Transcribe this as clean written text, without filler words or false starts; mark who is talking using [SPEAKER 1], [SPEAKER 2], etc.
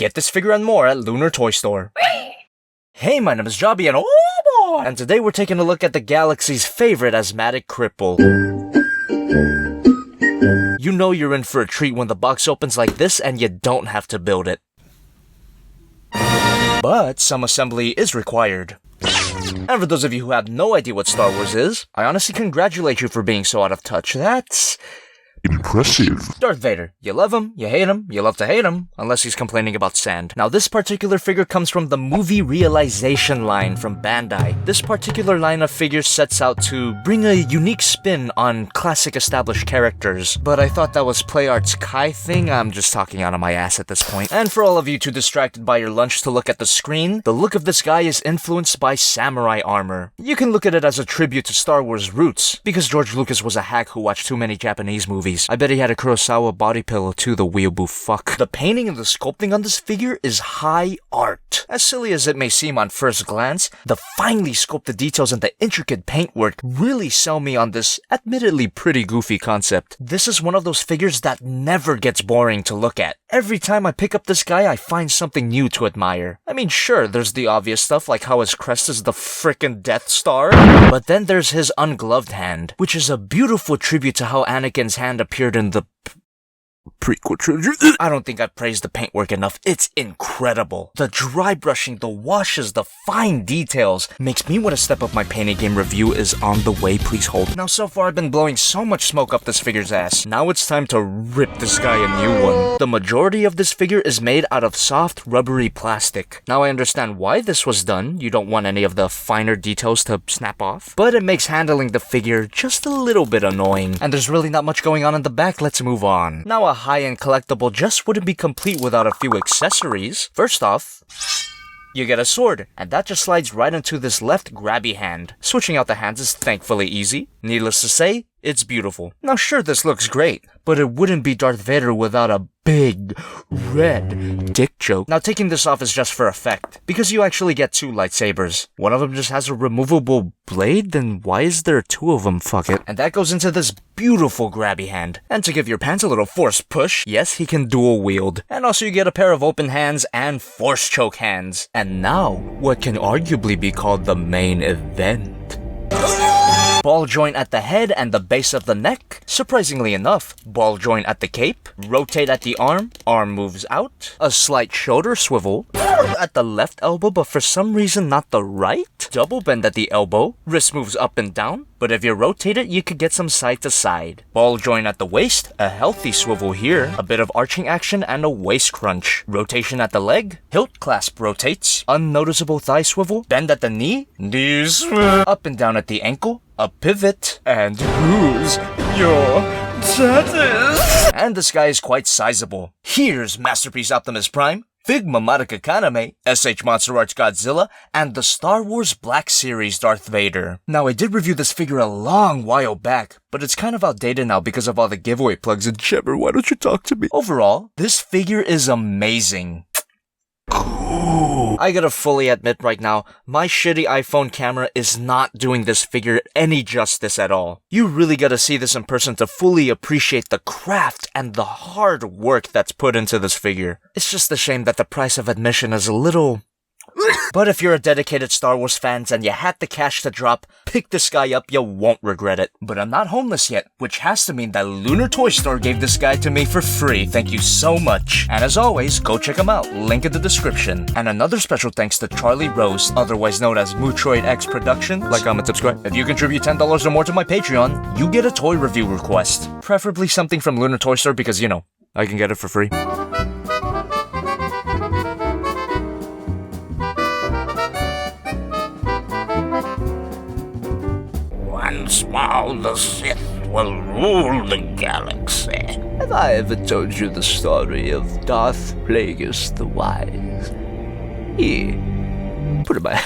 [SPEAKER 1] Get this figure and more at Lunar Toy Store. Hey, my name is Jobby and and today we're taking a look at the galaxy's favorite asthmatic cripple. You know you're in for a treat when the box opens like this and you don't have to build it. But some assembly is required. And for those of you who have no idea what Star Wars is, I honestly congratulate you for being so out of touch. That's
[SPEAKER 2] impressive.
[SPEAKER 1] Darth Vader. You love him, you hate him, you love to hate him, unless he's complaining about sand. Now this particular figure comes from the movie realization line from Bandai. This particular line of figures sets out to bring a unique spin on classic established characters, but I thought that was PlayArt's Kai thing. I'm just talking out of my ass at this point. And for all of you too distracted by your lunch to look at the screen, the look of this guy is influenced by samurai armor. You can look at it as a tribute to Star Wars roots, because George Lucas was a hack who watched too many Japanese movies. I bet he had a Kurosawa body pillow too, the weeaboo fuck. The painting and the sculpting on this figure is high art. As silly as it may seem on first glance, the finely sculpted details and the intricate paintwork really sell me on this admittedly pretty goofy concept. This is one of those figures that never gets boring to look at. Every time I pick up this guy, I find something new to admire. I mean, sure, there's the obvious stuff like how his crest is the frickin' Death Star, but then there's his ungloved hand, which is a beautiful tribute to how Anakin's hand appeared in the prequel trilogy. I don't think I've praised the paintwork enough. It's incredible. The dry brushing, the washes, the fine details makes me want to step up my painting game. Review is on the way, please hold. Now so far I've been blowing so much smoke up this figure's ass. Now it's time to rip this guy a new one. The majority of this figure is made out of soft, rubbery plastic. Now I understand why this was done. You don't want any of the finer details to snap off, but it makes handling the figure just a little bit annoying. And there's really not much going on in the back. Let's move on. Now a high-end collectible just wouldn't be complete without a few accessories. First off, you get a sword, and that just slides right into this left grabby hand. Switching out the hands is thankfully easy. Needless to say, it's beautiful. Now sure, this looks great, but it wouldn't be Darth Vader without a big, red dick joke. Now taking this off is just for effect, because you actually get two lightsabers. One of them just has a removable blade, then why is there two of them? Fuck it. And that goes into this beautiful grabby hand. And to give your pants a little force push, yes, he can dual wield. And also you get a pair of open hands and force choke hands. And now, what can arguably be called the main event. Ball joint at the head and the base of the neck. Surprisingly enough, ball joint at the cape. Rotate at the arm moves out. A slight shoulder swivel at the left elbow, but for some reason not the right. Double bend at the elbow. Wrist moves up and down, but if you rotate it, you could get some side to side. Ball joint at the waist. A healthy swivel here. A bit of arching action and a waist crunch. Rotation at the leg. Hilt clasp rotates. Unnoticeable thigh swivel. Bend at the knee. Knees up and down at the ankle. A pivot, and who's your daddy? And this guy is quite sizable. Here's Masterpiece Optimus Prime, Figma Madoka Kaname, SH Monster Arts Godzilla, and the Star Wars Black Series Darth Vader. Now I did review this figure a long while back, but it's kind of outdated now because of all the giveaway plugs and Jebber, why don't you talk to me? Overall, this figure is amazing. I gotta fully admit right now, my shitty iPhone camera is not doing this figure any justice at all. You really gotta see this in person to fully appreciate the craft and the hard work that's put into this figure. It's just a shame that the price of admission is a little... But if you're a dedicated Star Wars fan and you had the cash to drop, pick this guy up, you won't regret it. But I'm not homeless yet, which has to mean that Lunar Toy Store gave this guy to me for free. Thank you so much. And as always, go check him out, link in the description. And another special thanks to Charlie Rose, otherwise known as Mootroid X Productions. Like, comment, subscribe. If you contribute $10 or more to my Patreon, you get a toy review request. Preferably something from Lunar Toy Store because, you know, I can get it for free.
[SPEAKER 3] Once more the Sith will rule the galaxy.
[SPEAKER 1] Have I ever told you the story of Darth Plagueis the Wise? Put it back.